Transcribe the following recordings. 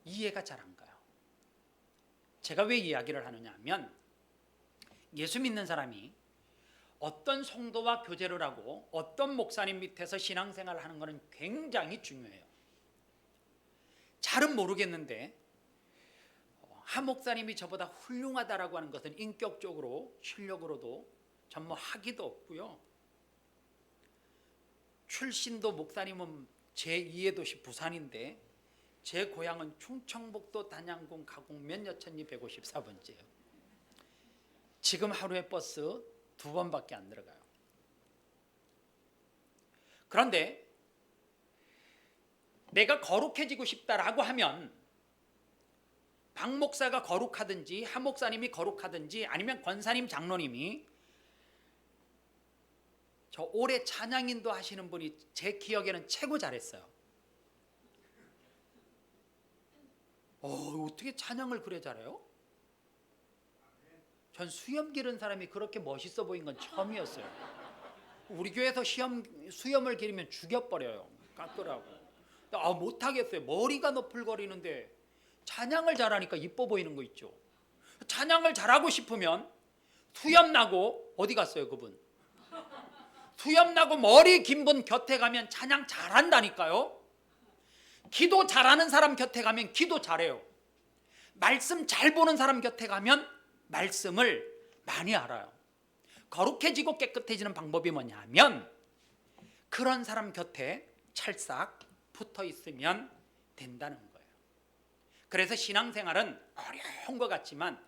이해가 잘 안 가요. 제가 왜 이야기를 하느냐 하면 예수 믿는 사람이 어떤 성도와 교제를 하고 어떤 목사님 밑에서 신앙생활을 하는 것은 굉장히 중요해요. 잘은 모르겠는데 한 목사님이 저보다 훌륭하다라고 하는 것은 인격적으로 실력으로도 전뭐 학위도 없고요. 출신도 목사님은 제2의 도시 부산인데 제 고향은 충청북도 단양군 가곡 면여천리 154번째예요. 지금 하루에 버스 2번밖에 안 들어가요. 그런데 내가 거룩해지고 싶다라고 하면 박 목사가 거룩하든지 한 목사님이 거룩하든지 아니면 권사님 장로님이 저 올해 찬양인도 하시는 분이 제 기억에는 최고 잘했어요. 어떻게 찬양을 그래 잘해요? 전 수염 기른 사람이 그렇게 멋있어 보인 건 처음이었어요. 우리 교회에서 수염을 기르면 죽여버려요. 깎으라고. 못하겠어요. 머리가 너풀거리는데 찬양을 잘하니까 이뻐 보이는 거 있죠. 찬양을 잘하고 싶으면 수염 나고 어디 갔어요 그분? 수염 나고 머리 긴 분 곁에 가면 찬양 잘한다니까요. 기도 잘하는 사람 곁에 가면 기도 잘해요. 말씀 잘 보는 사람 곁에 가면 말씀을 많이 알아요. 거룩해지고 깨끗해지는 방법이 뭐냐 하면 그런 사람 곁에 찰싹 붙어 있으면 된다는 거예요. 그래서 신앙생활은 어려운 것 같지만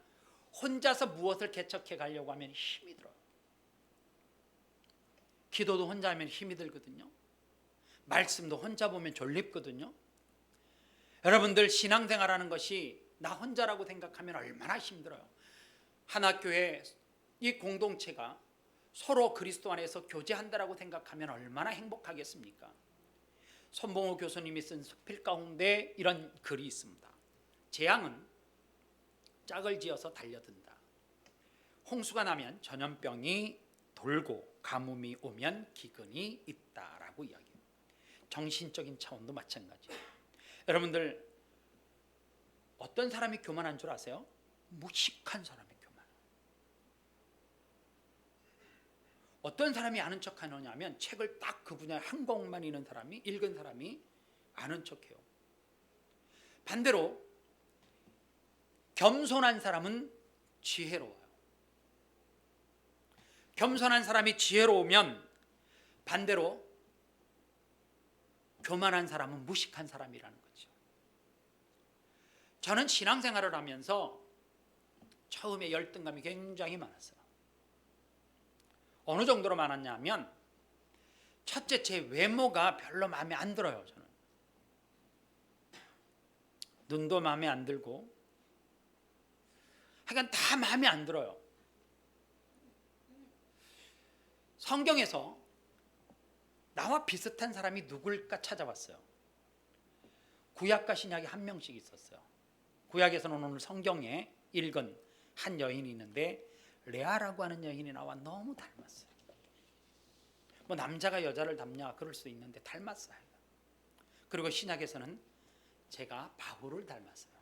혼자서 무엇을 개척해 가려고 하면 힘이 들어요. 기도도 혼자 하면 힘이 들거든요. 말씀도 혼자 보면 졸립거든요. 여러분들 신앙생활하는 것이 나 혼자라고 생각하면 얼마나 힘들어요. 하나교회 이 공동체가 서로 그리스도 안에서 교제한다라고 생각하면 얼마나 행복하겠습니까? 손봉호 교수님이 쓴 수필 가운데 이런 글이 있습니다. 재앙은 짝을 지어서 달려든다. 홍수가 나면 전염병이 돌고 가뭄이 오면 기근이 있다라고 이야기해요. 정신적인 차원도 마찬가지예요. 여러분들 어떤 사람이 교만한 줄 아세요? 무식한 사람이 교만해요. 어떤 사람이 아는 척하느냐 하면 책을 딱 그 분야에 한 권만 읽은 사람이 아는 척해요. 반대로 겸손한 사람은 지혜로워요. 겸손한 사람이 지혜로우면 반대로 교만한 사람은 무식한 사람이라는 거죠. 저는 신앙생활을 하면서 처음에 열등감이 굉장히 많았어요. 어느 정도로 많았냐면 첫째, 제 외모가 별로 마음에 안 들어요. 저는 눈도 마음에 안 들고 하여간 다 마음에 안 들어요. 성경에서 나와 비슷한 사람이 누굴까 찾아봤어요. 구약과 신약이 한 명씩 있었어요. 구약에서는 오늘 성경에 읽은 한 여인이 있는데 레아라고 하는 여인이 나와 너무 닮았어요. 뭐 남자가 여자를 닮냐 그럴 수 있는데 닮았어요. 그리고 신약에서는 제가 바울을 닮았어요.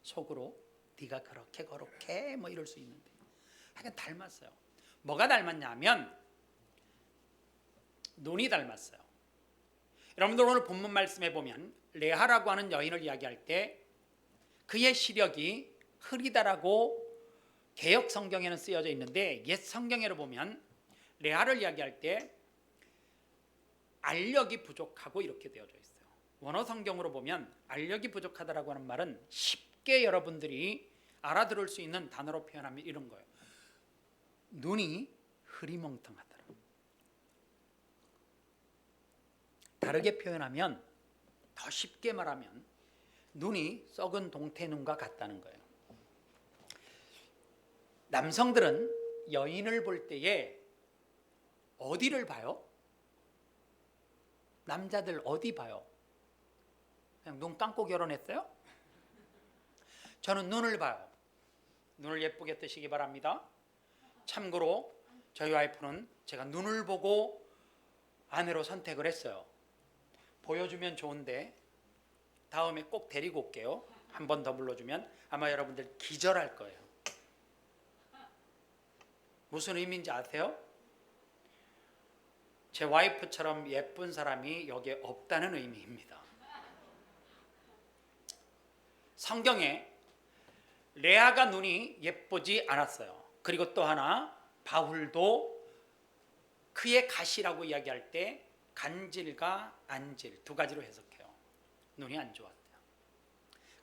속으로 네가 그렇게 거룩해 뭐 이럴 수 있는데 하여간 닮았어요. 뭐가 닮았냐면 눈이 닮았어요. 여러분들 오늘 본문 말씀에 보면 레아라고 하는 여인을 이야기할 때 그의 시력이 흐리다라고 개역 성경에는 쓰여져 있는데 옛 성경에를 보면 레아를 이야기할 때 알력이 부족하고 이렇게 되어져 있어요. 원어 성경으로 보면 알력이 부족하다라고 하는 말은 쉽게 여러분들이 알아들을 수 있는 단어로 표현하면 이런 거예요. 눈이 흐리멍텅하더라. 다르게 표현하면 더 쉽게 말하면 눈이 썩은 동태눈과 같다는 거예요. 남성들은 여인을 볼 때에 어디를 봐요? 남자들 어디 봐요? 그냥 눈 감고 결혼했어요? 저는 눈을 봐요. 눈을 예쁘게 뜨시기 바랍니다. 참고로 저희 와이프는 제가 눈을 보고 아내로 선택을 했어요. 보여주면 좋은데 다음에 꼭 데리고 올게요. 한 번 더 불러주면 아마 여러분들 기절할 거예요. 무슨 의미인지 아세요? 제 와이프처럼 예쁜 사람이 여기에 없다는 의미입니다. 성경에 레아가 눈이 예쁘지 않았어요. 그리고 또 하나 바울도 그의 가시라고 이야기할 때 간질과 안질 두 가지로 해석해요. 눈이 안 좋았대요.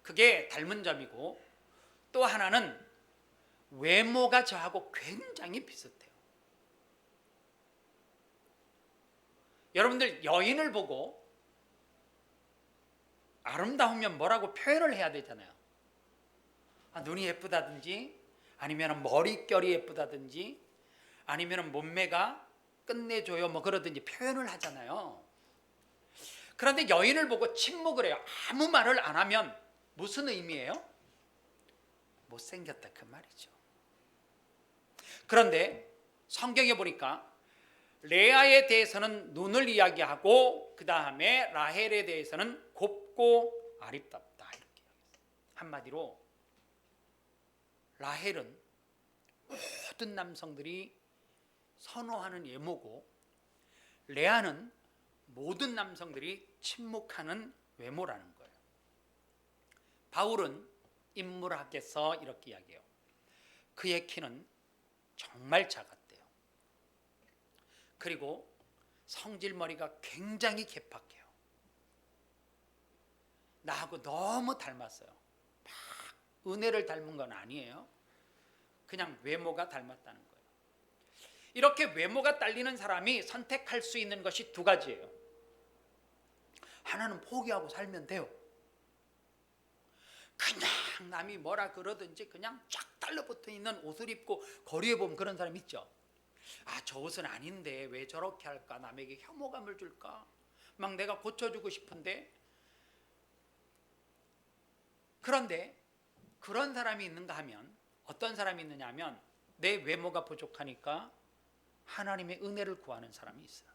그게 닮은 점이고 또 하나는 외모가 저하고 굉장히 비슷해요. 여러분들 여인을 보고 아름다우면 뭐라고 표현을 해야 되잖아요. 눈이 예쁘다든지 아니면 머릿결이 예쁘다든지 아니면 몸매가 끝내줘요 뭐 그러든지 표현을 하잖아요. 그런데 여인을 보고 침묵을 해요. 아무 말을 안 하면 무슨 의미예요? 못생겼다 그 말이죠. 그런데 성경에 보니까 레아에 대해서는 눈을 이야기하고 그 다음에 라헬에 대해서는 곱고 아름답다 이렇게 이야기했어요. 한마디로 라헬은 모든 남성들이 선호하는 외모고 레아는 모든 남성들이 침묵하는 외모라는 거예요. 바울은 인물학에서 이렇게 이야기해요. 그의 키는 정말 작았대요. 그리고 성질머리가 굉장히 개팍해요. 나하고 너무 닮았어요. 막 은혜를 닮은 건 아니에요. 그냥 외모가 닮았다는 거예요. 이렇게 외모가 딸리는 사람이 선택할 수 있는 것이 두 가지예요. 하나는 포기하고 살면 돼요. 그냥 남이 뭐라 그러든지 그냥 쫙 달라붙어 있는 옷을 입고 거리에 보면 그런 사람 있죠. 저 옷은 아닌데 왜 저렇게 할까? 남에게 혐오감을 줄까? 막 내가 고쳐주고 싶은데. 그런데 그런 사람이 있는가 하면 어떤 사람이 있느냐 하면 내 외모가 부족하니까 하나님의 은혜를 구하는 사람이 있어요.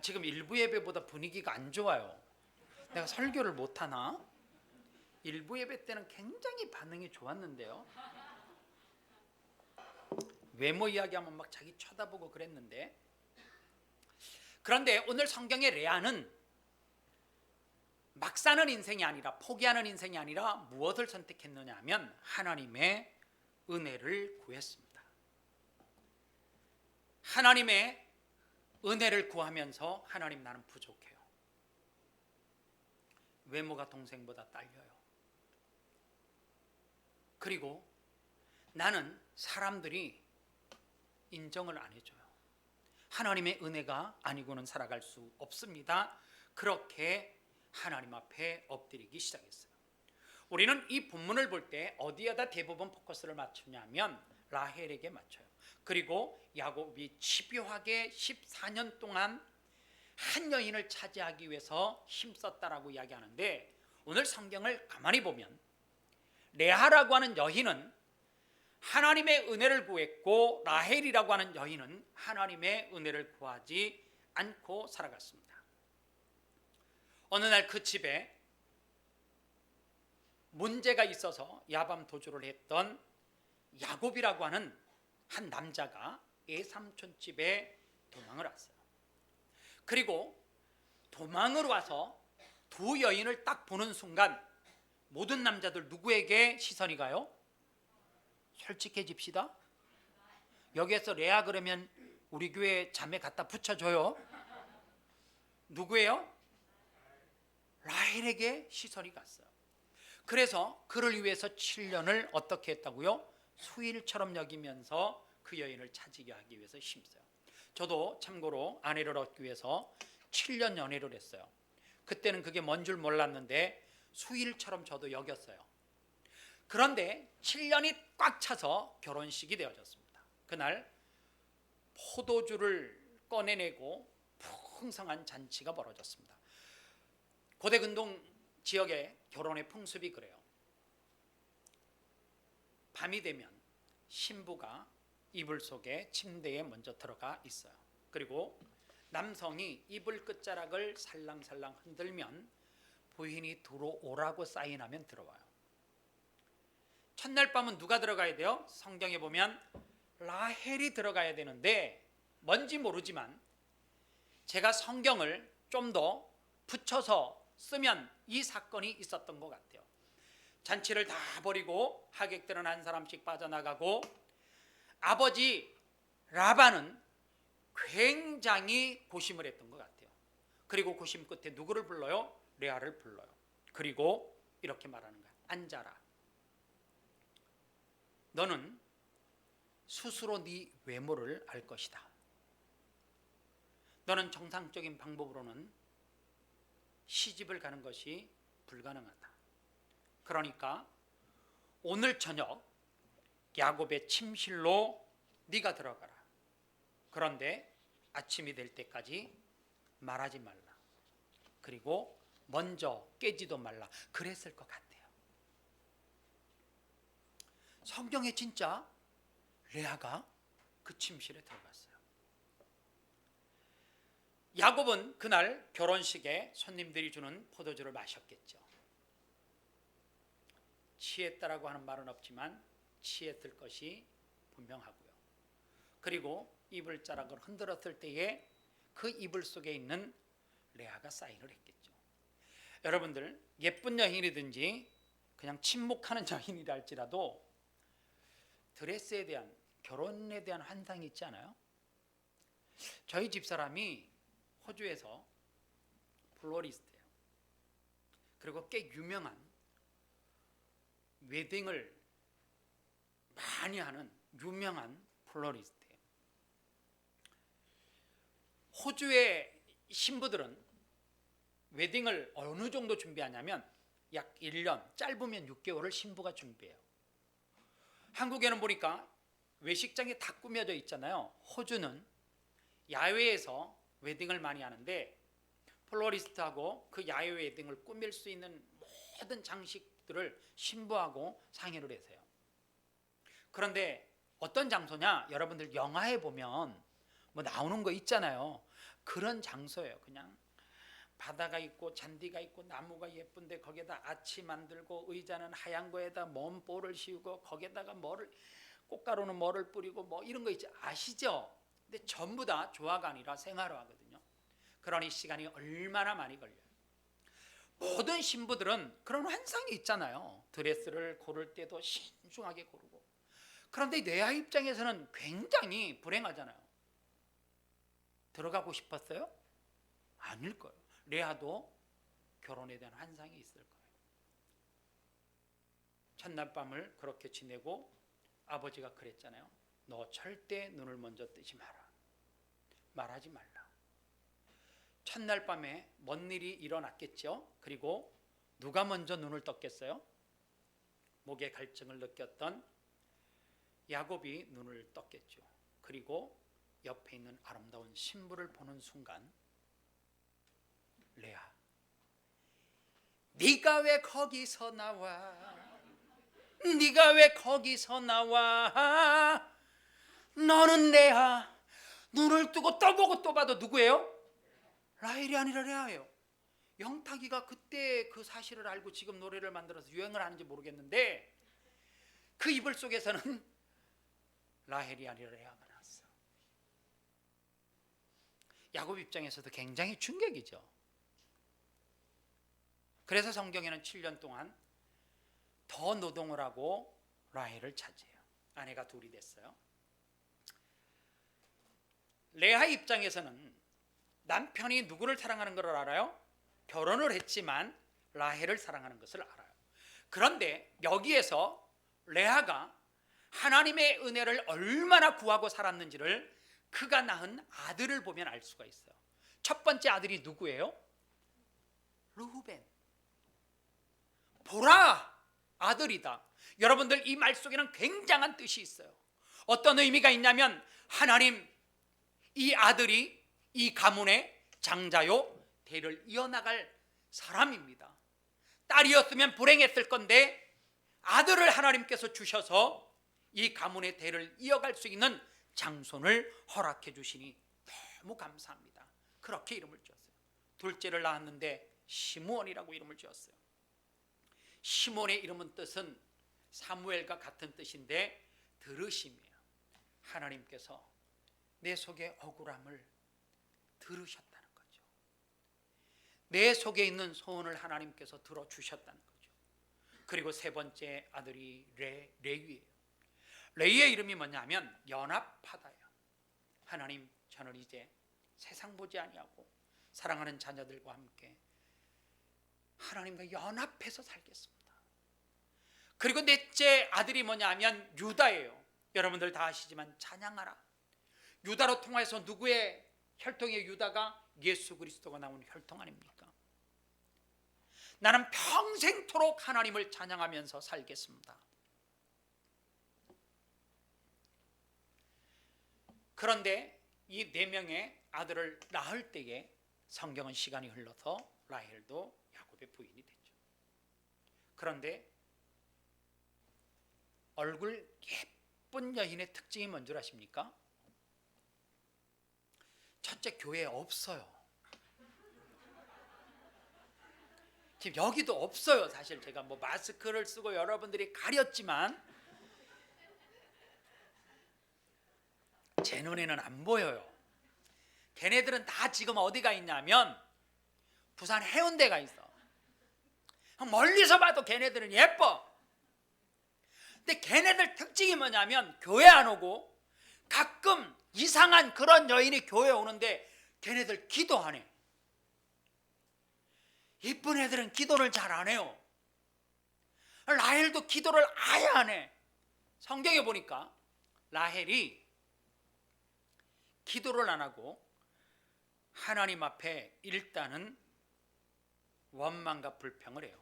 지금 일부 예배보다 분위기가 안 좋아요. 내가 설교를 못하나? 일부 예배 때는 굉장히 반응이 좋았는데요. 외모 이야기하면 막 자기 쳐다보고 그랬는데. 그런데 오늘 성경의 레아는 막 사는 인생이 아니라 포기하는 인생이 아니라 무엇을 선택했느냐 하면 하나님의 은혜를 구했습니다. 하나님의 은혜를 구하면서 하나님 나는 부족해요. 외모가 동생보다 딸려요. 그리고 나는 사람들이 인정을 안 해줘요. 하나님의 은혜가 아니고는 살아갈 수 없습니다. 그렇게 하나님 앞에 엎드리기 시작했어요. 우리는 이 본문을 볼 때 어디에다 대부분 포커스를 맞추냐면 라헬에게 맞춰요. 그리고 야곱이 집요하게 14년 동안 한 여인을 차지하기 위해서 힘썼다라고 이야기하는데 오늘 성경을 가만히 보면 레아라고 하는 여인은 하나님의 은혜를 구했고 라헬이라고 하는 여인은 하나님의 은혜를 구하지 않고 살아갔습니다. 어느 날 그 집에 문제가 있어서 야밤 도주를 했던 야곱이라고 하는 한 남자가 외삼촌 집에 도망을 왔어요. 그리고 도망을 와서 두 여인을 딱 보는 순간 모든 남자들 누구에게 시선이 가요? 솔직해집시다. 여기에서 레아 그러면 우리 교회 자매 갖다 붙여줘요. 누구예요? 라헬에게 시선이 갔어요. 그래서 그를 위해서 7년을 어떻게 했다고요? 수일처럼 여기면서 그 여인을 차지게 하기 위해서 힘써요. 저도 참고로 아내를 얻기 위해서 7년 연애를 했어요. 그때는 그게 뭔 줄 몰랐는데 수일처럼 저도 여겼어요. 그런데 7년이 꽉 차서 결혼식이 되어졌습니다. 그날 포도주를 꺼내내고 풍성한 잔치가 벌어졌습니다. 고대근동 지역의 결혼의 풍습이 그래요. 밤이 되면 신부가 이불 속에 침대에 먼저 들어가 있어요. 그리고 남성이 이불 끝자락을 살랑살랑 흔들면 부인이 들어오라고 사인하면 들어와요. 첫날 밤은 누가 들어가야 돼요? 성경에 보면 라헬이 들어가야 되는데 뭔지 모르지만 제가 성경을 좀 더 붙여서 쓰면 이 사건이 있었던 것 같아요. 잔치를 다 버리고 하객들은 한 사람씩 빠져나가고 아버지 라반은 굉장히 고심을 했던 것 같아요. 그리고 고심 끝에 누구를 불러요? 레아를 불러요. 그리고 이렇게 말하는 거야. 앉아라. 너는 스스로 네 외모를 알 것이다. 너는 정상적인 방법으로는 시집을 가는 것이 불가능하다. 그러니까 오늘 저녁 야곱의 침실로 네가 들어가라. 그런데 아침이 될 때까지 말하지 말라. 그리고 먼저 깨지도 말라. 그랬을 것 같아요. 성경에 진짜 레아가 그 침실에 들어갔어요. 야곱은 그날 결혼식에 손님들이 주는 포도주를 마셨겠죠. 취했다라고 하는 말은 없지만 취했을 것이 분명하고요. 그리고 이불자락을 흔들었을 때에 그 이불 속에 있는 레아가 사인을 했겠죠. 여러분들 예쁜 여인이든지 그냥 침묵하는 여인이라 할지라도 드레스에 대한, 결혼에 대한 환상이 있지 않아요? 저희 집사람이 호주에서 플로리스트예요. 그리고 꽤 유명한 웨딩을 많이 하는 유명한 플로리스트예요. 호주의 신부들은 웨딩을 어느 정도 준비하냐면 약 1년, 짧으면 6개월을 신부가 준비해요. 한국에는 보니까 외식장이 다 꾸며져 있잖아요. 호주는 야외에서 웨딩을 많이 하는데 플로리스트하고 그 야외 웨딩을 꾸밀 수 있는 모든 장식들을 신부하고 상의를 해서요. 그런데 어떤 장소냐? 여러분들 영화에 보면 뭐 나오는 거 있잖아요. 그런 장소예요. 그냥 바다가 있고 잔디가 있고 나무가 예쁜데 거기에다 아치 만들고 의자는 하얀 거에다 먼볼을 씌우고 거기에다가 뭐를 꽃가루는 뭐를 뿌리고 뭐 이런 거 있지 아시죠? 근데 전부 다 조화가 아니라 생활화거든요. 그러니 시간이 얼마나 많이 걸려요. 모든 신부들은 그런 환상이 있잖아요. 드레스를 고를 때도 신중하게 고르고. 그런데 레아 입장에서는 굉장히 불행하잖아요. 들어가고 싶었어요? 아닐 거예요. 레아도 결혼에 대한 환상이 있을 거예요. 첫날 밤을 그렇게 지내고 아버지가 그랬잖아요. 너 절대 눈을 먼저 뜨지 마라. 말하지 말라. 첫날 밤에 뭔 일이 일어났겠죠. 그리고 누가 먼저 눈을 떴겠어요? 목의 갈증을 느꼈던 야곱이 눈을 떴겠죠. 그리고 옆에 있는 아름다운 신부를 보는 순간 레아, 네가 왜 거기서 나와? 네가 왜 거기서 나와? 너는 레아. 눈을 뜨고 떠보고 또 봐도 누구예요? 라헬이 아니라 레아예요. 영탁이가 그때 그 사실을 알고 지금 노래를 만들어서 유행을 하는지 모르겠는데 그 이불 속에서는 라헬이 아니라 레아가 나왔어. 야곱 입장에서도 굉장히 충격이죠. 그래서 성경에는 7년 동안 더 노동을 하고 라헬을 차지해요. 아내가 둘이 됐어요. 레아 입장에서는 남편이 누구를 사랑하는 걸 알아요? 결혼을 했지만 라헬을 사랑하는 것을 알아요. 그런데 여기에서 레아가 하나님의 은혜를 얼마나 구하고 살았는지를 그가 낳은 아들을 보면 알 수가 있어요. 첫 번째 아들이 누구예요? 르후벤. 보라, 아들이다. 여러분들 이 말 속에는 굉장한 뜻이 있어요. 어떤 의미가 있냐면 하나님, 이 아들이 이 가문의 장자요 대를 이어나갈 사람입니다. 딸이었으면 불행했을 건데 아들을 하나님께서 주셔서 이 가문의 대를 이어갈 수 있는 장손을 허락해 주시니 너무 감사합니다. 그렇게 이름을 지었어요. 둘째를 낳았는데 시므온이라고 이름을 지었어요. 시므온의 이름은 뜻은 사무엘과 같은 뜻인데 들으심이에요. 하나님께서 내 속의 억울함을 들으셨다는 거죠. 내 속에 있는 소원을 하나님께서 들어주셨다는 거죠. 그리고 세 번째 아들이 레위예요. 레위의 이름이 뭐냐면 연합하다예요. 하나님, 저는 이제 세상 보지 아니하고 사랑하는 자녀들과 함께 하나님과 연합해서 살겠습니다. 그리고 넷째 아들이 뭐냐면 유다예요. 여러분들 다 아시지만 찬양하라. 유다로 통해서 누구의 혈통의 유다가? 예수 그리스도가 나온 혈통 아닙니까? 나는 평생토록 하나님을 찬양하면서 살겠습니다. 그런데 이 네 명의 아들을 낳을 때에 성경은 시간이 흘러서 라헬도 야곱의 부인이 됐죠. 그런데 얼굴 예쁜 여인의 특징이 뭔 줄 아십니까? 첫째, 교회에 없어요. 지금 여기도 없어요. 사실 제가 뭐 마스크를 쓰고 여러분들이 가렸지만 제 눈에는 안 보여요. 걔네들은 다 지금 어디가 있냐면 부산 해운대가 있어. 멀리서 봐도 걔네들은 예뻐. 근데 걔네들 특징이 뭐냐면 교회 안 오고 가끔 이상한 그런 여인이 교회 오는데 걔네들 기도 안 해. 이쁜 애들은 기도를 잘 안 해요. 라헬도 기도를 아예 안 해. 성경에 보니까 라헬이 기도를 안 하고 하나님 앞에 일단은 원망과 불평을 해요.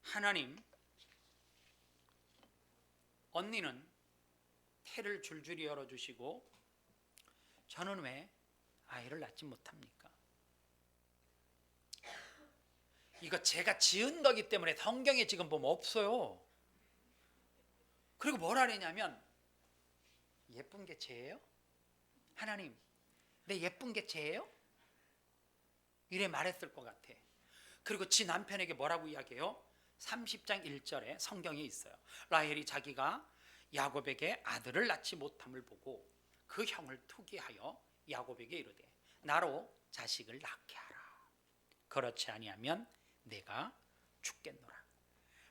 하나님, 언니는 태를 줄줄이 열어주시고 저는 왜 아이를 낳지 못합니까? 이거 제가 지은 거기 때문에 성경에 지금 보면 없어요. 그리고 뭐라 그러냐면 예쁜 게 죄예요? 하나님, 내 예쁜 게 죄예요? 이래 말했을 것 같아. 그리고 지 남편에게 뭐라고 이야기해요? 30장 1절에 성경에 있어요. 라헬이 자기가 야곱에게 아들을 낳지 못함을 보고 그 형을 투기하여 야곱에게 이르되 나로 자식을 낳게 하라. 그렇지 아니하면 내가 죽겠노라.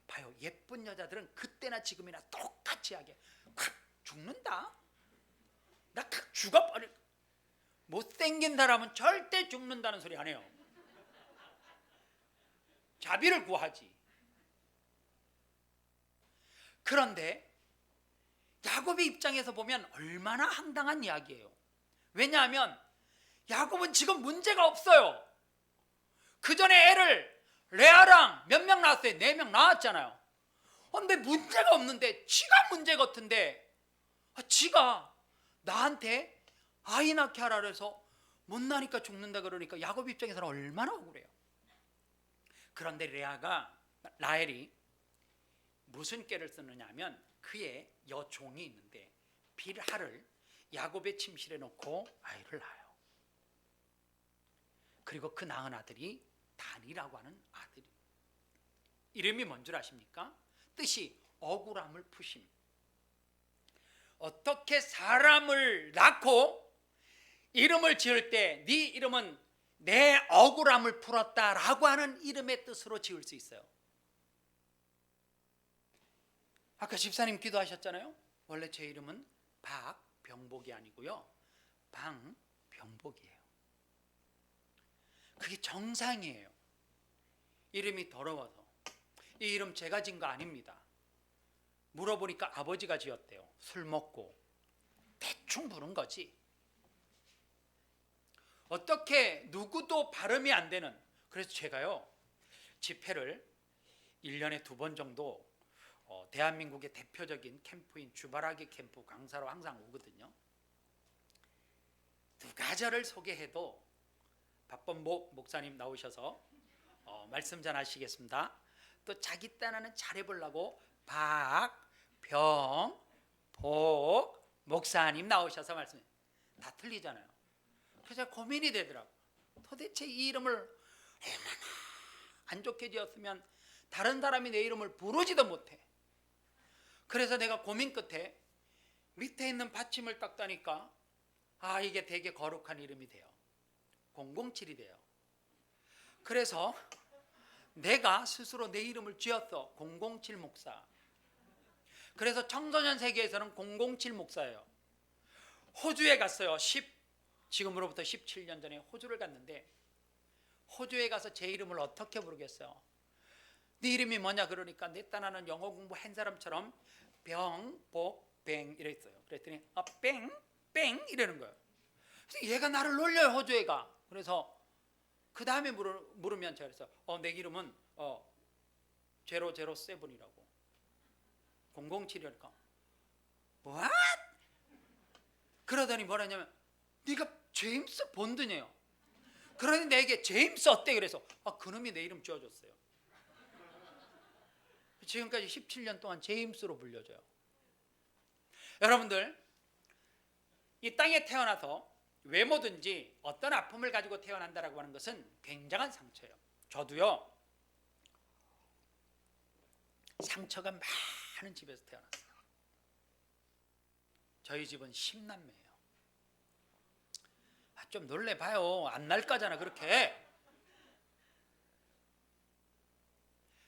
봐요, 예쁜 여자들은 그때나 지금이나 똑같이 하게 확 죽는다. 나 확 죽어버릴. 못생긴 사람은 절대 죽는다는 소리 안 해요. 자비를 구하지. 그런데 야곱의 입장에서 보면 얼마나 황당한 이야기예요. 왜냐하면 야곱은 지금 문제가 없어요. 그 전에 애를 레아랑 몇 명 낳았어요? 4명 낳았잖아요. 근데 문제가 없는데 지가 문제 같은데 지가 나한테 아이 낳게 하라 그래서 못 나니까 죽는다 그러니까 야곱 입장에서는 얼마나 억울해요. 그런데 라헬이 무슨 꾀를 쓰느냐 하면 그의 여종이 있는데 빌하를 야곱의 침실에 놓고 아이를 낳아요. 그리고 그 낳은 아들이 단이라고 하는 아들이. 이름이 뭔 줄 아십니까? 뜻이 억울함을 푸심. 어떻게 사람을 낳고 이름을 지을 때 네 이름은 내 억울함을 풀었다라고 하는 이름의 뜻으로 지을 수 있어요. 아까 집사님 기도하셨잖아요. 원래 제 이름은 박병복이 아니고요, 방병복이에요. 그게 정상이에요. 이름이 더러워서. 이 이름 제가 지은 거 아닙니다. 물어보니까 아버지가 지었대요. 술 먹고 대충 부른 거지. 어떻게 누구도 발음이 안 되는. 그래서 제가요, 집회를 1년에 2번 정도 대한민국의 대표적인 캠프인 주바라기 캠프 강사로 항상 오거든요. 누가 저를 소개해도 바쁜 목사님 나오셔서 말씀 전하시겠습니다. 또 자기 딴에는 잘해보려고 박, 병, 복, 목사님 나오셔서 말씀해. 다 틀리잖아요. 그래서 고민이 되더라고. 도대체 이 이름을 얼마나 안 좋게 지었으면 다른 사람이 내 이름을 부르지도 못해. 그래서 내가 고민 끝에 밑에 있는 받침을 닦다니까 이게 되게 거룩한 이름이 돼요. 007이 돼요. 그래서 내가 스스로 내 이름을 지었어. 007 목사. 그래서 청소년 세계에서는 007 목사예요. 호주에 갔어요. 지금으로부터 17년 전에 호주를 갔는데, 호주에 가서 제 이름을 어떻게 부르겠어요? 네 이름이 뭐냐 그러니까 내 딴하는 영어 공부한 사람처럼 병, 복, 뱅 이랬어요. 그랬더니 뺑 이러는 거예요. 그래서 얘가 나를 놀려요. 호주애가. 그래서 그 다음에 물으면 제가 그래서 내 이름은 007이라고 007이니까 What? 그러더니 뭐라냐면 네가 제임스 본드네요. 그러니 내게 제임스 어때? 그래서 그놈이 내 이름 지어줬어요. 지금까지 17년 동안 제임스로 불려줘요. 여러분들 이 땅에 태어나서 외모든지 어떤 아픔을 가지고 태어난다라고 하는 것은 굉장한 상처예요. 저도요 상처가 많은 집에서 태어났어요. 저희 집은 10남매예요. 좀 놀래봐요. 안 날 거잖아 그렇게.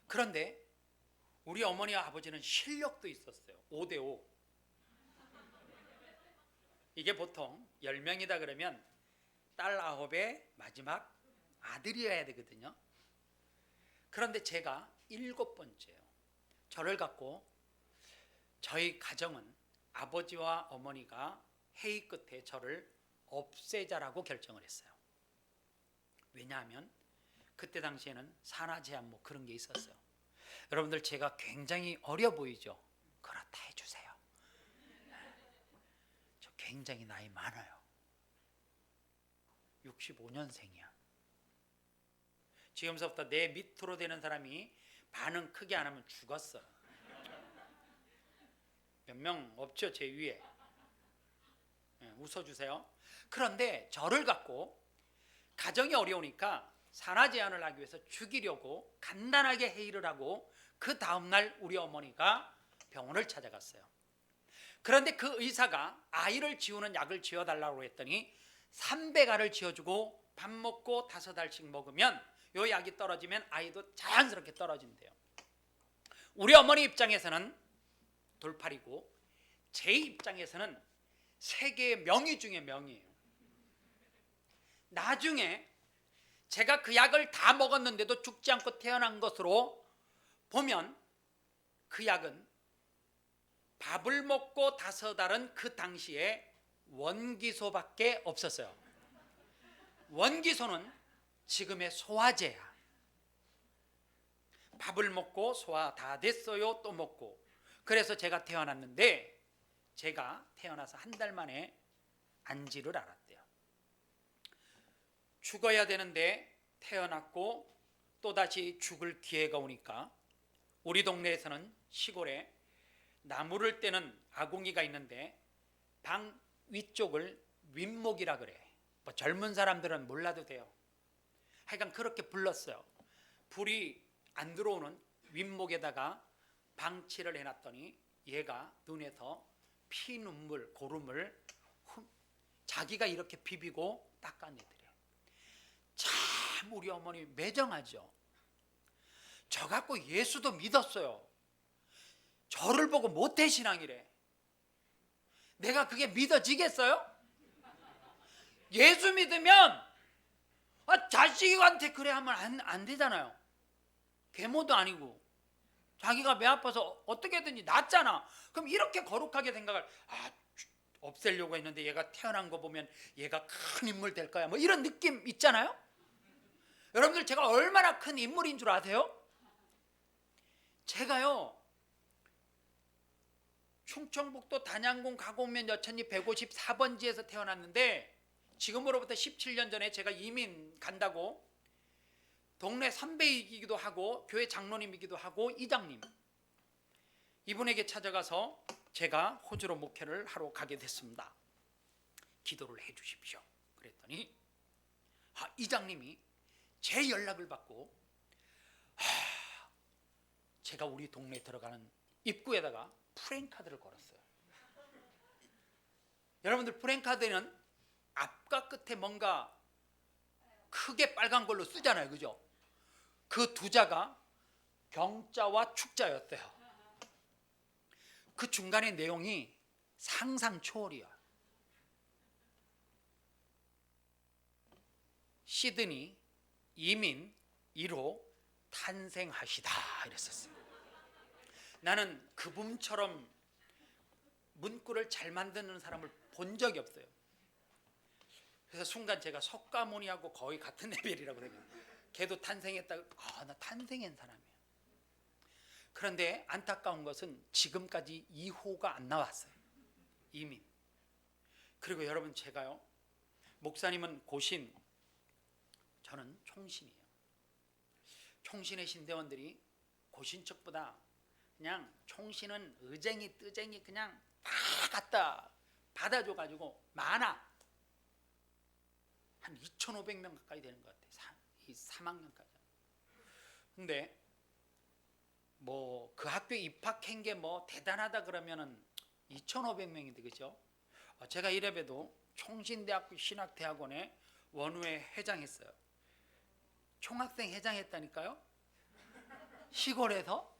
그런데 우리 어머니와 아버지는 실력도 있었어요. 5대5. 이게 보통 10명이다 그러면 딸 9에 마지막 아들이어야 되거든요. 그런데 제가 7번째예요. 저를 갖고 저희 가정은 아버지와 어머니가 회의 끝에 저를 없애자라고 결정을 했어요. 왜냐하면 그때 당시에는 산하 제한 뭐 그런 게 있었어요. 여러분들 제가 굉장히 어려 보이죠? 그렇다 해주세요. 저 굉장히 나이 많아요. 65년생이야. 지금서부터 내 밑으로 되는 사람이 반응 크게 안 하면 죽었어. 몇 명 없죠 제 위에. 웃어주세요. 그런데 저를 갖고 가정이 어려우니까 산하 제한을 하기 위해서 죽이려고 간단하게 회의를 하고 그 다음날 우리 어머니가 병원을 찾아갔어요. 그런데 그 의사가 아이를 지우는 약을 지어달라고 했더니 300알을 지어주고 밥 먹고 5알씩 먹으면 요 약이 떨어지면 아이도 자연스럽게 떨어진대요. 우리 어머니 입장에서는 돌팔이고 제 입장에서는 세계의 명의 중에 명이에요. 나중에 제가 그 약을 다 먹었는데도 죽지 않고 태어난 것으로 보면 그 약은 밥을 먹고 5알은 그 당시에 원기소밖에 없었어요. 원기소는 지금의 소화제야. 밥을 먹고 소화 다 됐어요. 또 먹고. 그래서 제가 태어났는데 제가 태어나서 한 달 만에 안지를 알았대요. 죽어야 되는데 태어났고 또다시 죽을 기회가 오니까 우리 동네에서는 시골에 나무를 떼는 아궁이가 있는데 방 위쪽을 윗목이라 그래. 뭐 젊은 사람들은 몰라도 돼요. 하여간 그렇게 불렀어요. 불이 안 들어오는 윗목에다가 방치를 해놨더니 얘가 눈에서 피눈물, 고름을 자기가 이렇게 비비고 닦아내더래요. 참 우리 어머니 매정하죠. 저 갖고 예수도 믿었어요. 저를 보고 모태신앙이래. 내가 그게 믿어지겠어요? 예수 믿으면 자식한테 그래 하면 안 되잖아요. 계모도 아니고 자기가 배 아파서 어떻게든지 낫잖아. 그럼 이렇게 거룩하게 생각을 없애려고 했는데 얘가 태어난 거 보면 얘가 큰 인물 될 거야 뭐 이런 느낌 있잖아요. 여러분들 제가 얼마나 큰 인물인 줄 아세요? 제가요 충청북도 단양군 가곡면 여천리 154번지에서 태어났는데 지금으로부터 17년 전에 제가 이민 간다고 동네 선배이기도 하고 교회 장로님이기도 하고 이장님 이분에게 찾아가서 제가 호주로 목회를 하러 가게 됐습니다. 기도를 해 주십시오. 그랬더니 이장님이 제 연락을 받고 제가 우리 동네에 들어가는 입구에다가 프랜카드를 걸었어요. 여러분들 프랜카드는 앞과 끝에 뭔가 크게 빨간 걸로 쓰잖아요, 그죠? 그 두 자가 경자와 축자였대요. 그 중간의 내용이 상상 초월이야. 시드니 이민 1호 탄생하시다 이랬었어요. 나는 그분처럼 문구를 잘 만드는 사람을 본 적이 없어요. 그래서 순간 제가 석가모니하고 거의 같은 레벨이라고 생각해요. 걔도 탄생했다고, 나 탄생한 사람이에요. 그런데 안타까운 것은 지금까지 2호가 안 나왔어요. 이민. 그리고 여러분, 제가요, 목사님은 고신, 저는 총신이에요. 총신의 신대원들이 고신척보다 그냥 총신은 의쟁이 뜨쟁이 그냥 다 갖다 받아줘가지고 많아. 한 2,500명 가까이 되는 것 같아요. 이 3학년까지. 근데 뭐 그 학교에 입학한 게 뭐 대단하다 그러면은 2,500명인데, 그죠? 제가 이래봬도 총신대학교 신학대학원에 원후회 회장했어요. 총학생 회장했다니까요. 시골에서.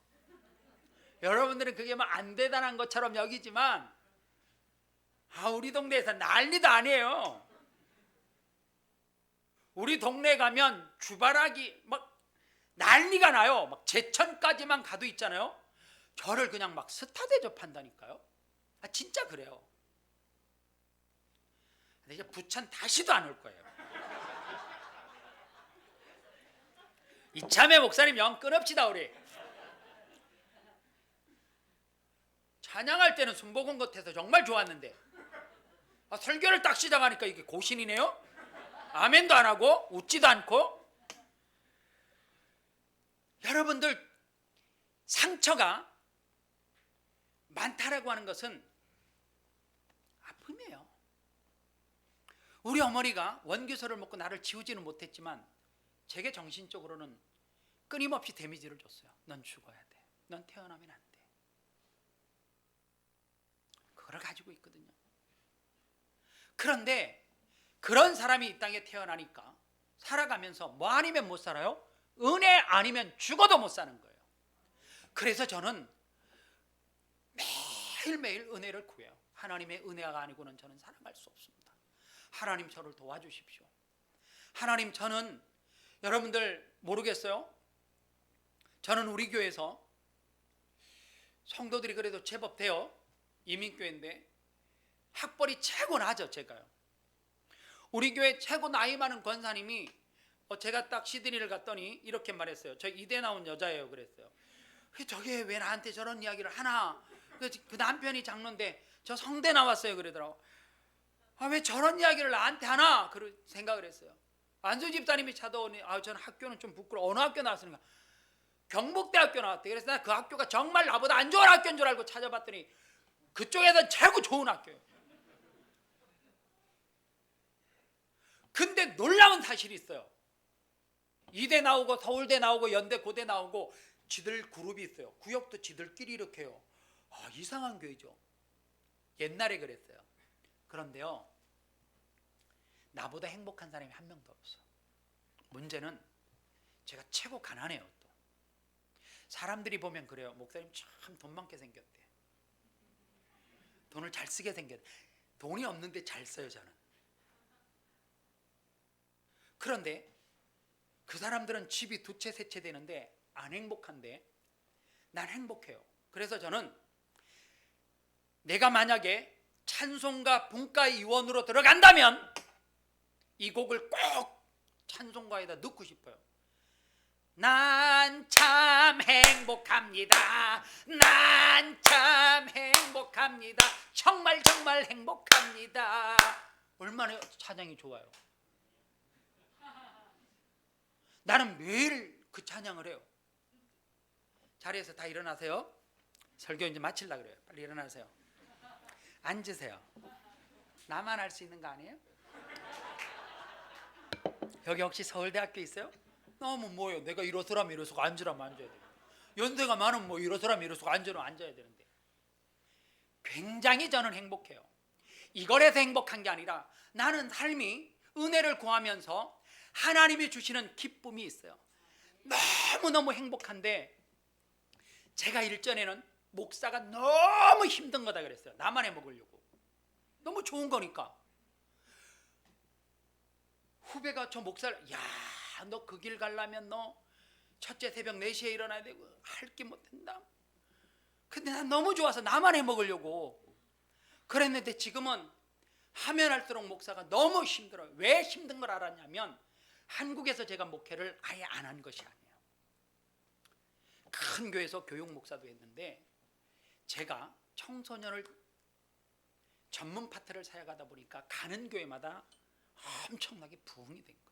여러분들은 그게 뭐 안 대단한 것처럼 여기지만 우리 동네에서 난리도 아니에요. 우리 동네 가면 주바라기 막 난리가 나요. 막 제천까지만 가도 있잖아요. 저를 그냥 막 스타 대접한다니까요. 진짜 그래요. 근데 이제 부천 다시도 안 올 거예요. 이참에 목사님 영 끊읍시다 우리. 찬양할 때는 순복음 같아서 정말 좋았는데 설교를 딱 시작하니까 이게 고신이네요. 아멘도 안 하고 웃지도 않고. 여러분들, 상처가 많다라고 하는 것은 아픔이에요. 우리 어머니가 원교서를 먹고 나를 지우지는 못했지만 제게 정신적으로는 끊임없이 데미지를 줬어요. 넌 죽어야 돼. 넌 태어나면 안 돼. 그걸 가지고 있거든요. 그런데 그런 사람이 이 땅에 태어나니까 살아가면서 뭐 아니면 못 살아요? 은혜 아니면 죽어도 못 사는 거예요. 그래서 저는 매일매일 은혜를 구해요. 하나님의 은혜가 아니고는 저는 살아갈 수 없습니다. 하나님 저를 도와주십시오. 하나님, 저는 여러분들 모르겠어요. 저는 우리 교회에서 성도들이 그래도 제법 돼요. 이민교회인데 학벌이 최고 나죠. 제가요. 우리 교회 최고 나이 많은 권사님이 제가 딱 시드니를 갔더니 이렇게 말했어요. 저 이대 나온 여자예요. 그랬어요. 저게 왜 나한테 저런 이야기를 하나. 그 남편이 장로인데 저 성대 나왔어요. 그러더라고. 왜 저런 이야기를 나한테 하나. 그런 생각을 했어요. 안수 집사님이 찾아오니 저는 학교는 좀 부끄러워. 어느 학교 나왔으니까 경북대학교 나왔대. 그래서 나 그 학교가 정말 나보다 안 좋은 학교인 줄 알고 찾아봤더니 그쪽에서 최고 좋은 학교예요. 근데 놀라운 사실이 있어요. 이대 나오고 서울대 나오고 연대 고대 나오고 지들 그룹이 있어요. 구역도 지들끼리 이렇게 해요. 이상한 교회죠. 옛날에 그랬어요. 그런데요, 나보다 행복한 사람이 한 명도 없어. 문제는 제가 최고 가난해요. 또 사람들이 보면 그래요. 목사님 참 돈 많게 생겼대. 돈을 잘 쓰게 생겼대. 돈이 없는데 잘 써요. 저는. 그런데 그 사람들은 집이 두 채 세 채 되는데 안 행복한데 난 행복해요. 그래서 저는 내가 만약에 찬송가 분과위원으로 들어간다면 이 곡을 꼭 찬송가에다 넣고 싶어요. 난 참 행복합니다. 난 참 행복합니다. 정말 정말 행복합니다. 얼마나 찬양이 좋아요. 나는 매일 그 찬양을 해요. 자리에서 다 일어나세요. 설교 이제 마치려고 그래요. 빨리 일어나세요. 앉으세요. 나만 할 수 있는 거 아니에요? 여기 혹시 서울대학교 있어요? 너무 뭐예요? 내가 일어서라면 일어서고 앉으라면 앉아야 돼요. 연세가 많으면 뭐 일어서라면 일어서고 앉으라면 앉아야 되는데 굉장히 저는 행복해요. 이거에서 행복한 게 아니라 나는 삶이 은혜를 구하면서 하나님이 주시는 기쁨이 있어요. 너무너무 행복한데 제가 일전에는 목사가 너무 힘든 거다 그랬어요. 나만 해먹으려고. 너무 좋은 거니까. 후배가 저 목사를 야, 너 그 길 가려면 너 첫째 새벽 4시에 일어나야 되고 할 게 못 된다. 근데 난 너무 좋아서 나만 해먹으려고 그랬는데 지금은 하면 할수록 목사가 너무 힘들어요. 왜 힘든 걸 알았냐면 한국에서 제가 목회를 아예 안 한 것이 아니에요. 큰 교회에서 교육 목사도 했는데 제가 청소년을 전문 파트를 사역하다 보니까 가는 교회마다 엄청나게 부흥이 된 거예요.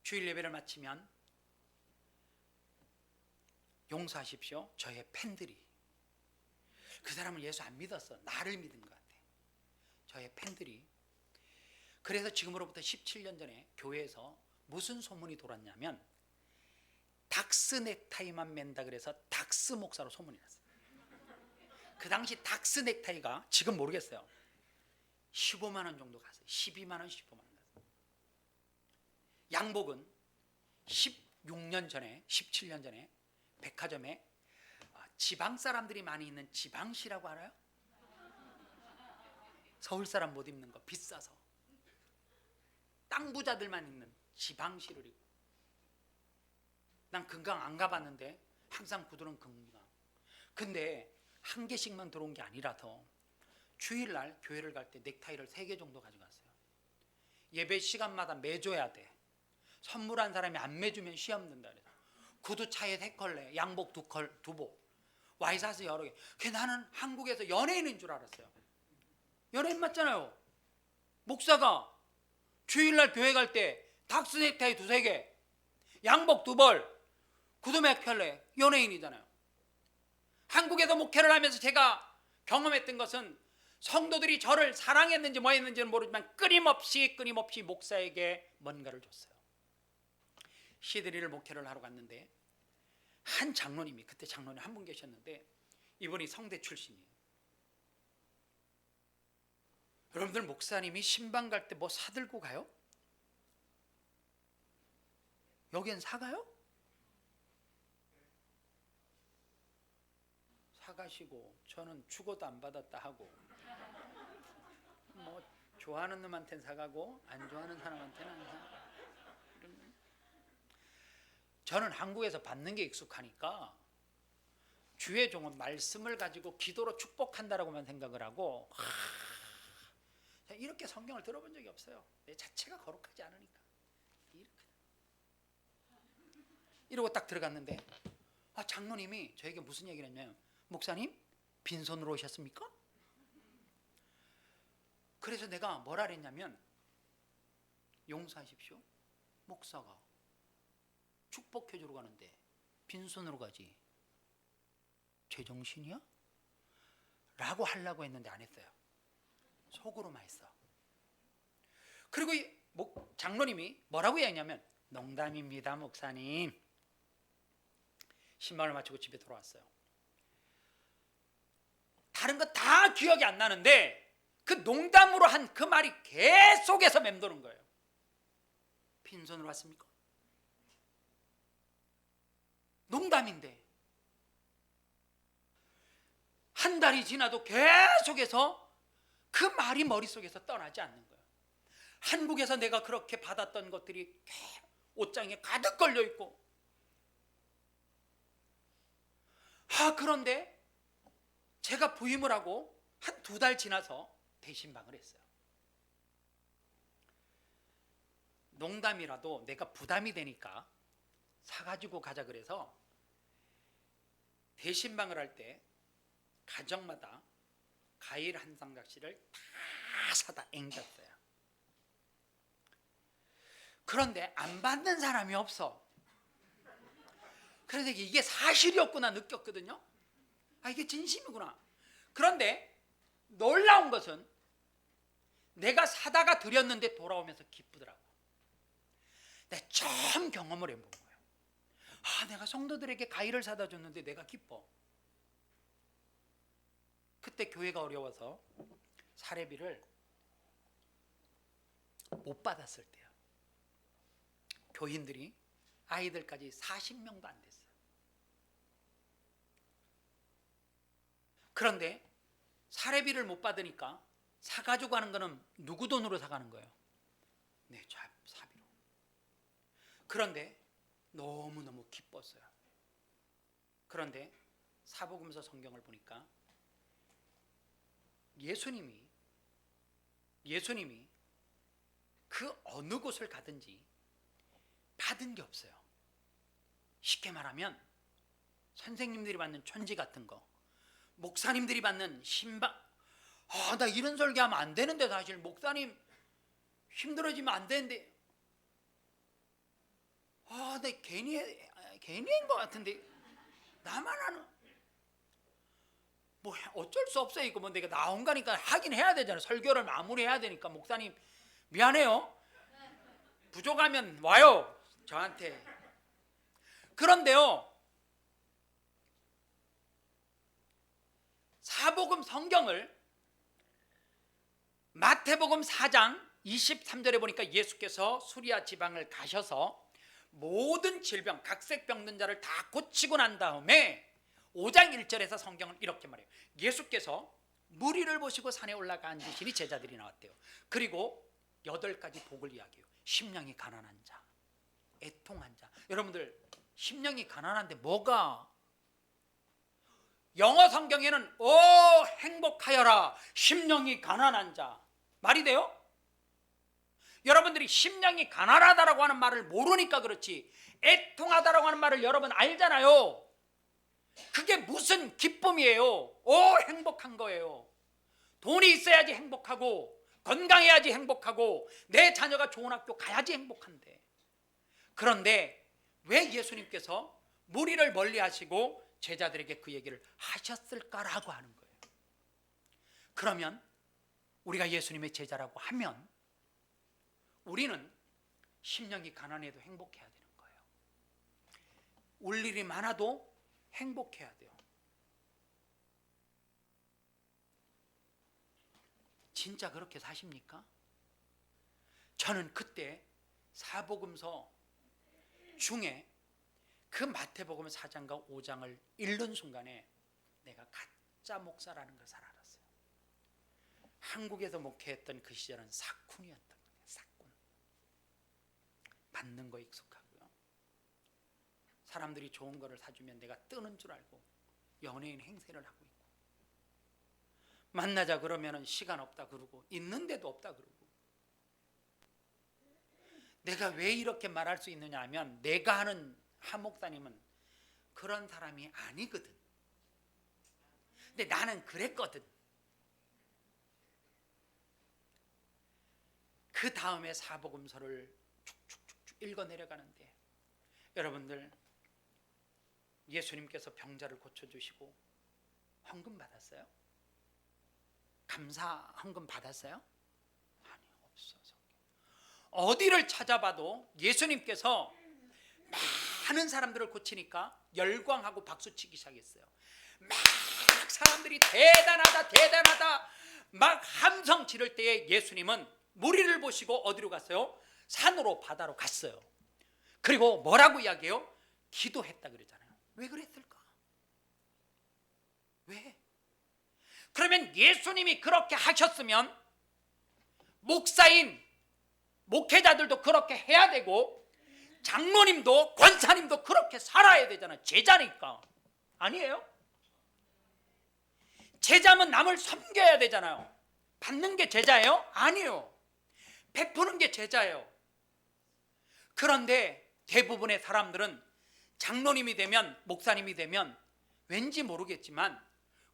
주일 예배를 마치면 용서하십시오. 저의 팬들이 그 사람은 예수 안 믿었어. 나를 믿은 것 같아. 저의 팬들이. 그래서 지금으로부터 17년 전에 교회에서 무슨 소문이 돌았냐면 닥스 넥타이만 맨다 그래서 닥스 목사로 소문이 났어요. 그 당시 닥스 넥타이가 지금 모르겠어요. 15만 원 정도 갔어요. 12만 원, 15만 원 갔어요. 양복은 16년 전에, 17년 전에 백화점에 지방 사람들이 많이 있는 지방시라고 알아요? 서울 사람 못 입는 거 비싸서 땅 부자들만 있는 지방시를 입고. 난 금강 안 가봤는데 항상 구두는 금강. 근데 한 개씩만 들어온 게 아니라서 주일날 교회를 갈 때 넥타이를 3개 정도 가져갔어요. 예배 시간마다 매줘야 돼. 선물한 사람이 안 매주면 시험 든다 그래서 구두 차에 3컬레, 양복 2복, 와이셔츠 여러 개. 나는 한국에서 연예인인 줄 알았어요. 연예인 맞잖아요. 목사가 주일날 교회 갈 때 닥스 넥타이 2-3개, 양복 2벌, 구두 몇 켤레, 연예인이잖아요. 한국에서 목회를 하면서 제가 경험했던 것은 성도들이 저를 사랑했는지 뭐 했는지는 모르지만 끊임없이 목사에게 뭔가를 줬어요. 시드니를 목회를 하러 갔는데 한 장로님이, 그때 장로님 한 분 계셨는데 이분이 성대 출신이에요. 여러분들 목사님이 신방 갈 때 뭐 사들고 가요? 여기엔 사가요? 사가시고 저는 죽어도 안 받았다 하고 뭐 좋아하는 놈한테는 사가고 안 좋아하는 사람한테는 안 사. 저는 한국에서 받는 게 익숙하니까 주의 종은 말씀을 가지고 기도로 축복한다라고만 생각을 하고 이렇게 성경을 들어본 적이 없어요. 내 자체가 거룩하지 않으니까. 이러고 딱 들어갔는데 장로님이 저에게 무슨 얘기를 했냐면 목사님 빈손으로 오셨습니까? 그래서 내가 뭐라 그랬냐면 용서하십시오. 목사가 축복해 주러 가는데 빈손으로 가지 제정신이야? 라고 하려고 했는데 안 했어요. 속으로만 했어. 그리고 장로님이 뭐라고 얘기했냐면 농담입니다 목사님. 신방을 마치고 집에 돌아왔어요. 다른 거 다 기억이 안 나는데 그 농담으로 한 그 말이 계속해서 맴도는 거예요. 빈손으로 왔습니까? 농담인데 한 달이 지나도 계속해서 그 말이 머릿속에서 떠나지 않는 거예요. 한국에서 내가 그렇게 받았던 것들이 옷장에 가득 걸려 있고 그런데 제가 부임을 하고 한 2달 지나서 대신방을 했어요. 농담이라도 내가 부담이 되니까 사가지고 가자 그래서 대신방을 할 때 가정마다 과일 한 상각씩을 다 사다 앵겼어요. 그런데 안 받는 사람이 없어. 그래서 이게 사실이었구나 느꼈거든요. 아, 이게 진심이구나. 그런데 놀라운 것은 내가 사다가 드렸는데 돌아오면서 기쁘더라고. 내가 처음 경험을 해본 거예요. 아, 내가 성도들에게 과일을 사다 줬는데 내가 기뻐. 그때 교회가 어려워서 사례비를 못 받았을 때요. 교인들이 아이들까지 40명도 안 됐어요. 그런데 사례비를 못 받으니까 사가지고 가는 거는 누구 돈으로 사가는 거예요? 내 사비로. 그런데 너무너무 기뻤어요. 그런데 사복음서 성경을 보니까 예수님이 그 어느 곳을 가든지 받은 게 없어요. 쉽게 말하면 선생님들이 받는 촌지 같은 거, 목사님들이 받는 신방, 나 이런 설교하면 안 되는데, 사실 목사님 힘들어지면 안 되는데, 나 괜히 한 것 같은데 나만 하는, 뭐 어쩔 수 없어요. 이거 뭐 내가 나온 거니까 하긴 해야 되잖아요. 설교를 마무리해야 되니까. 목사님 미안해요. 부족하면 와요 저한테. 그런데요, 사복음 성경을 마태복음 4장 23절에 보니까 예수께서 수리아 지방을 가셔서 모든 질병, 각색병든 자를 다 고치고 난 다음에 5장 1절에서 성경은 이렇게 말해요. 예수께서 무리를 보시고 산에 올라가 앉으시니 제자들이 나왔대요. 그리고 8가지 복을 이야기해요. 심령이 가난한 자, 애통한 자. 여러분들 심령이 가난한데 뭐가? 영어 성경에는 행복하여라 심령이 가난한 자 말이 돼요? 여러분들이 심령이 가난하다라고 하는 말을 모르니까 그렇지, 애통하다라고 하는 말을 여러분 알잖아요. 그게 무슨 기쁨이에요? 행복한 거예요. 돈이 있어야지 행복하고, 건강해야지 행복하고, 내 자녀가 좋은 학교 가야지 행복한데. 그런데 왜 예수님께서 무리를 멀리 하시고 제자들에게 그 얘기를 하셨을까라고 하는 거예요. 그러면 우리가 예수님의 제자라고 하면 우리는 심령이 가난해도 행복해야 되는 거예요. 울 일이 많아도 행복해야 돼요. 진짜 그렇게 사십니까? 저는 그때 사복음서 중에 그 마태복음 4장과 5장을 읽는 순간에 내가 가짜 목사라는 것을 알았어요. 한국에서 목회했던 그 시절은 사꾼이었던 거예요. 사꾼. 받는 거 익숙하고요. 사람들이 좋은 거를 사주면 내가 뜨는 줄 알고 연예인 행세를 하고 있고, 만나자 그러면 시간 없다 그러고 있는데도 없다 그러고. 내가 왜 이렇게 말할 수 있느냐 하면 내가 하는 한 목사님은 그런 사람이 아니거든. 근데 나는 그랬거든. 그 다음에 사복음서를 쭉쭉쭉 읽어 내려가는데, 여러분들 예수님께서 병자를 고쳐주시고 헌금 받았어요? 감사 헌금 받았어요? 아니, 없어서. 어디를 찾아봐도 예수님께서 많은 사람들을 고치니까 열광하고 박수치기 시작했어요. 막 사람들이 대단하다 대단하다 막 함성 지를 때에 예수님은 무리를 보시고 어디로 갔어요? 산으로, 바다로 갔어요. 그리고 뭐라고 이야기해요? 기도했다 그러잖아요. 왜 그랬을까? 왜? 그러면 예수님이 그렇게 하셨으면 목사인 목회자들도 그렇게 해야 되고, 장로님도 권사님도 그렇게 살아야 되잖아요. 제자니까. 아니에요? 제자면 남을 섬겨야 되잖아요. 받는 게 제자예요? 아니에요. 베푸는 게 제자예요. 그런데 대부분의 사람들은 장로님이 되면, 목사님이 되면 왠지 모르겠지만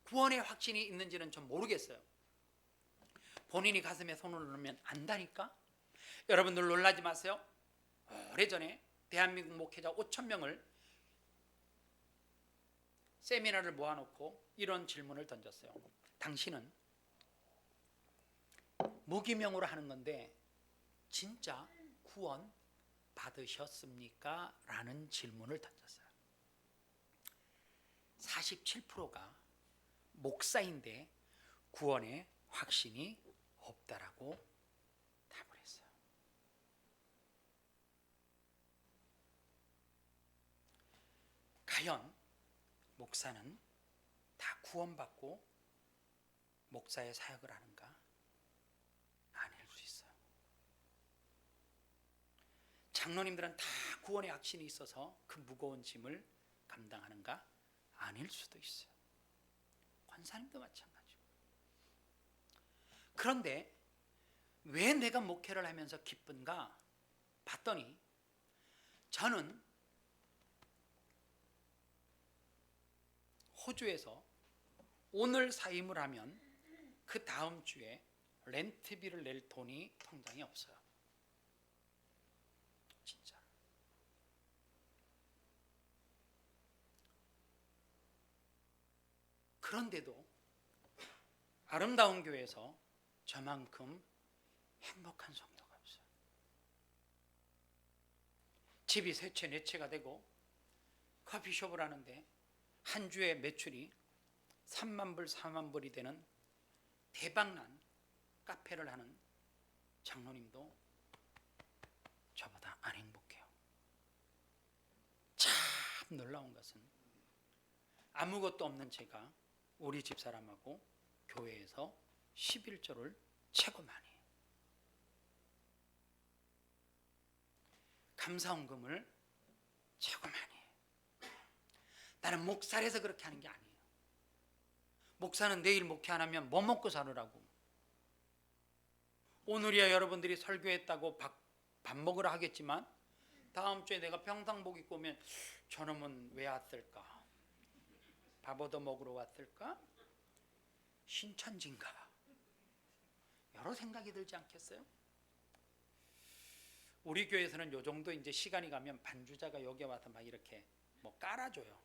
구원의 확신이 있는지는 좀 모르겠어요. 본인이 가슴에 손을 넣으면 안다니까. 여러분들 놀라지 마세요. 오래전에 대한민국 목회자 5,000명을 세미나를 모아놓고 이런 질문을 던졌어요. 당신은 무기명으로 하는 건데 진짜 구원 받으셨습니까? 라는 질문을 던졌어요. 47%가 목사인데 구원의 확신이 없다라고 답을 했어요. 과연 목사는 다 구원받고 목사의 사역을 하는가? 아닐 수 있어요. 장로님들은 다 구원의 확신이 있어서 그 무거운 짐을 감당하는가? 아닐 수도 있어요. 권사님도 마찬가지고. 그런데 왜 내가 목회를 하면서 기쁜가 봤더니 저는 호주에서 오늘 사임을 하면 그 다음 주에 렌트비를 낼 돈이 통장에 없어요. 진짜. 그런데도 아름다운 교회에서 저만큼 행복한 성도가 없어요. 집이 세 채, 네 채가 되고 커피숍을 하는데 한 주에 매출이 3만 불, 4만 불이 되는 대박난 카페를 하는 장로님도 저보다 안 행복해요. 참 놀라운 것은 아무것도 없는 제가 우리 집사람하고 교회에서 11조를 최고 많이 해요. 감사원금을 최고 많이 해요. 나는 목사라서 그렇게 하는 게 아니에요. 목사는 내일 목회 안 하면 뭐 먹고 살으라고. 오늘이야 여러분들이 설교했다고 밥 먹으러 하겠지만 다음 주에 내가 평상복 입고 오면 저놈은 왜 왔을까? 밥 얻어 먹으러 왔을까? 신천지인가? 여러 생각이 들지 않겠어요? 우리 교회에서는 요 정도 이제 시간이 가면 반주자가 여기 와서 막 이렇게 뭐 깔아줘요.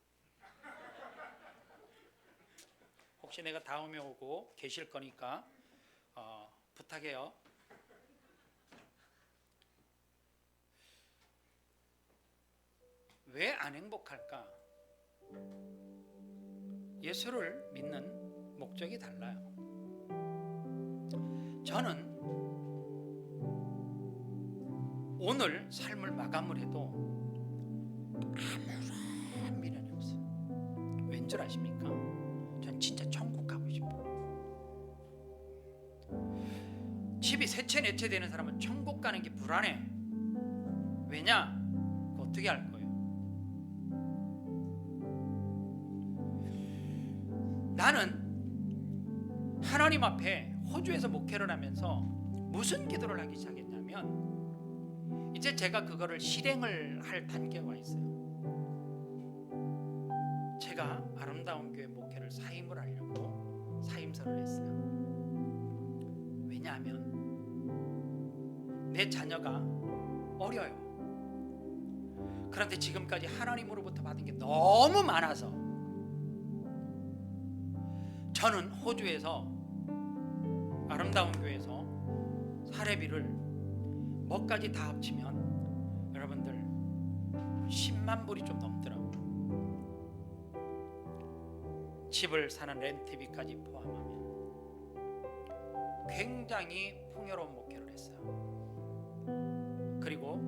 혹시 내가 다음에 오고 계실 거니까 부탁해요. 왜 안 행복할까? 예수를 믿는 목적이 달라요. 저는 오늘 삶을 마감을 해도 아무런 미련이 없어요. 왠 줄 아십니까? 전 진짜 천국 가고 싶어요. 집이 세 채, 네 채 되는 사람은 천국 가는 게 불안해. 왜냐? 그거 어떻게 할 거예요? 나는 하나님 앞에 호주에서 목회를 하면서 무슨 기도를 하기 시작했냐면 이제 제가 그거를 실행을 할 단계가 와 있어요. 제가 아름다운 교회 목회를 사임을 하려고 사임서를 했어요. 왜냐하면 내 자녀가 어려요. 그런데 지금까지 하나님으로부터 받은 게 너무 많아서 저는 호주에서 아름다운 교회에서 사례비를 뭐까지 다 합치면 여러분들 10만 불이 좀 넘더라고요. 집을 사는 렌트비까지 포함하면 굉장히 풍요로운 목회를 했어요. 그리고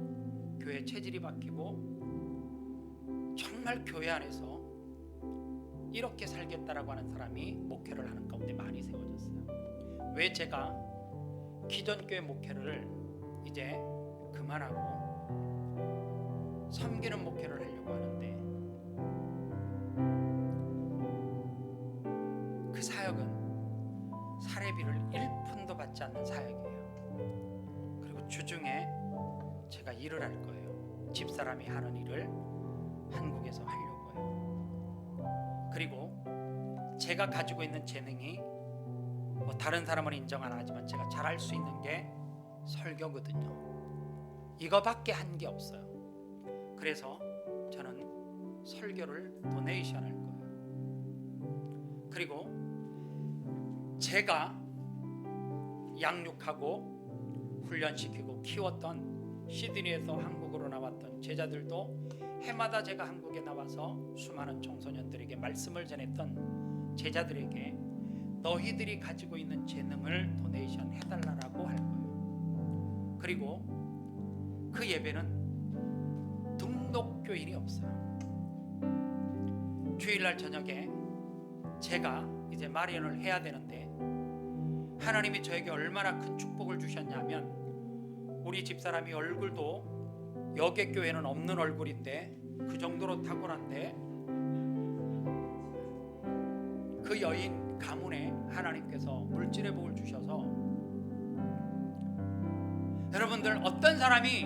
교회 체질이 바뀌고 정말 교회 안에서 이렇게 살겠다라고 하는 사람이 목회를 하는 가운데 많이 세워졌어요. 왜 제가 기존 교회 목회를 이제 그만하고 섬기는 목회를 하려고 하는데 그 사역은 사례비를 1푼도 받지 않는 사역이에요. 그리고 주중에 제가 일을 할 거예요. 집사람이 하는 일을 한국에서 하려고 해요. 그리고 제가 가지고 있는 재능이 뭐 다른 사람은 인정 안 하지만 제가 잘할 수 있는 게 설교거든요. 이거밖에 한 게 없어요. 그래서 저는 설교를 도네이션 할 거예요. 그리고 제가 양육하고 훈련시키고 키웠던 시드니에서 한국으로 나왔던 제자들도 해마다 제가 한국에 나와서 수많은 청소년들에게 말씀을 전했던 제자들에게 너희들이 가지고 있는 재능을 도네이션 해달라고 할 거예요. 그리고 그 예배는 등록교인이 없어요. 주일날 저녁에 제가 이제 마련을 해야 되는데 하나님이 저에게 얼마나 큰 축복을 주셨냐면 우리 집사람이 얼굴도 여객교회는 없는 얼굴인데 그 정도로 탁월한데 그 여인 가문에 하나님께서 물질의 복을 주셔서 여러분들 어떤 사람이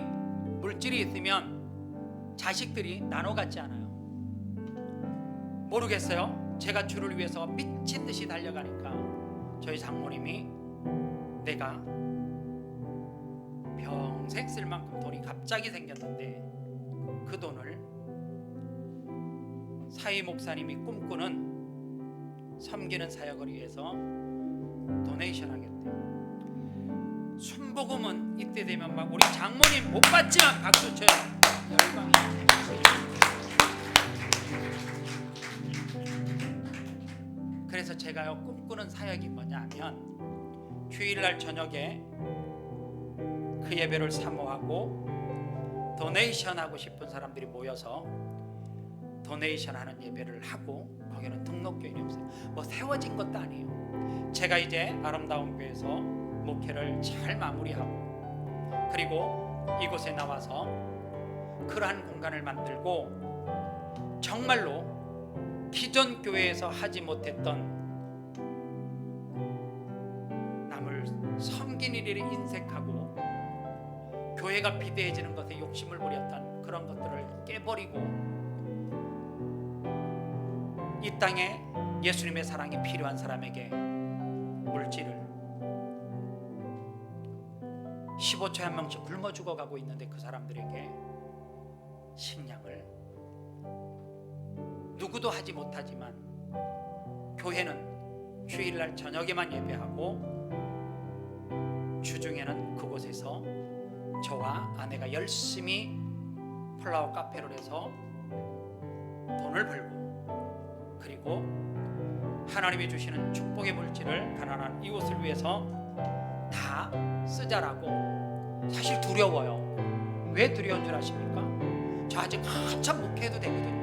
물질이 있으면 자식들이 나눠 갖지 않아요. 모르겠어요. 제가 주를 위해서 미친 듯이 달려가니까 저희 장모님이 내가 평생 쓸 만큼 돈이 갑자기 생겼는데 그 돈을 사이 목사님이 꿈꾸는 섬기는 사역을 위해서 도네이션 하겠대요. 순복음은 이때 되면 막 우리 장모님 못 받지만 박수 쳐요. 열광이. 그래서 제가 꿈꾸는 사역이 뭐냐면 주일날 저녁에 그 예배를 사모하고 도네이션 하고 싶은 사람들이 모여서 도네이션 하는 예배를 하고 거기는 등록교인이 없어요. 뭐 세워진 것도 아니에요. 제가 이제 아름다운 교회에서 목회를 잘 마무리하고 그리고 이곳에 나와서 그러한 공간을 만들고 정말로 기존 교회에서 하지 못했던 남을 섬긴 일을 인색하고 교회가 비대해지는 것에 욕심을 부렸던 그런 것들을 깨버리고 이 땅에 예수님의 사랑이 필요한 사람에게 물질을 15초에 한 명씩 굶어 죽어가고 있는데 그 사람들에게 식량을 누구도 하지 못하지만 교회는 주일날 저녁에만 예배하고 주중에는 그곳에서 저와 아내가 열심히 플라워 카페를 해서 돈을 벌고 그리고 하나님이 주시는 축복의 물질을 가난한 이웃을 위해서 다 쓰자라고. 사실 두려워요. 왜 두려운 줄 아십니까? 저 아직 한참 목회해도 되거든요.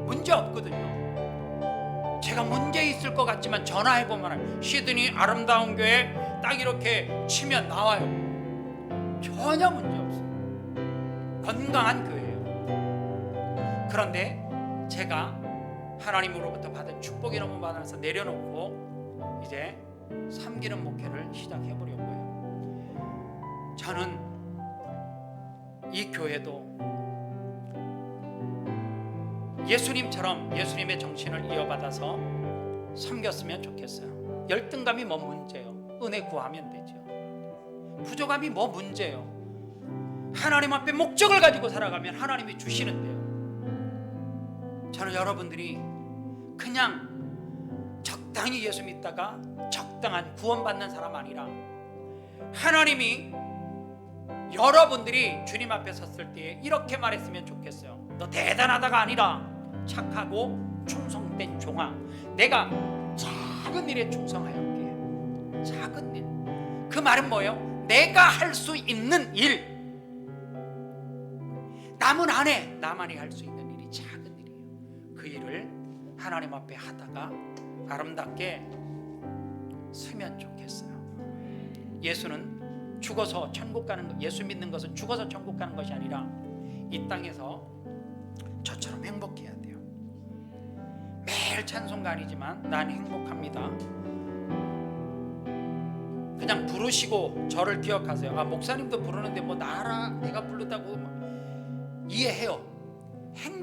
문제 없거든요. 제가 문제 있을 것 같지만 전화해보면 시드니 아름다운 교회 딱 이렇게 치면 나와요. 전혀 문제 없어요. 건강한 교회예요. 그런데 제가 하나님으로부터 받은 축복이 너무 많아서 내려놓고 이제 섬기는 목회를 시작해보려고요. 저는 이 교회도 예수님처럼 예수님의 정신을 이어받아서 섬겼으면 좋겠어요. 열등감이 뭐 문제예요? 은혜 구하면 되죠. 부족함이 뭐 문제예요? 하나님 앞에 목적을 가지고 살아가면 하나님이 주시는데요. 저는 여러분들이 그냥 적당히 예수 믿다가 적당한 구원받는 사람 아니라 하나님이 여러분들이 주님 앞에 섰을 때 이렇게 말했으면 좋겠어요. 너 대단하다가 아니라 착하고 충성된 종아, 내가 작은 일에 충성하였기에. 작은 일, 그 말은 뭐예요? 내가 할 수 있는 일, 남은 안 해. 나만이 할 수 있는 일이 작은 일이에요. 그 일을 하나님 앞에 하다가 아름답게 쓰면 좋겠어요. 예수는 죽어서 천국 가는 것, 예수 믿는 것은 죽어서 천국 가는 것이 아니라 이 땅에서 저처럼 행복해야 돼요. 매일 찬송가 아니지만 난 행복합니다. 그냥 부르시고 저를 기억하세요. 아, 목사님도 부르는데 뭐 나라 내가 부르다고 이해해요. 행복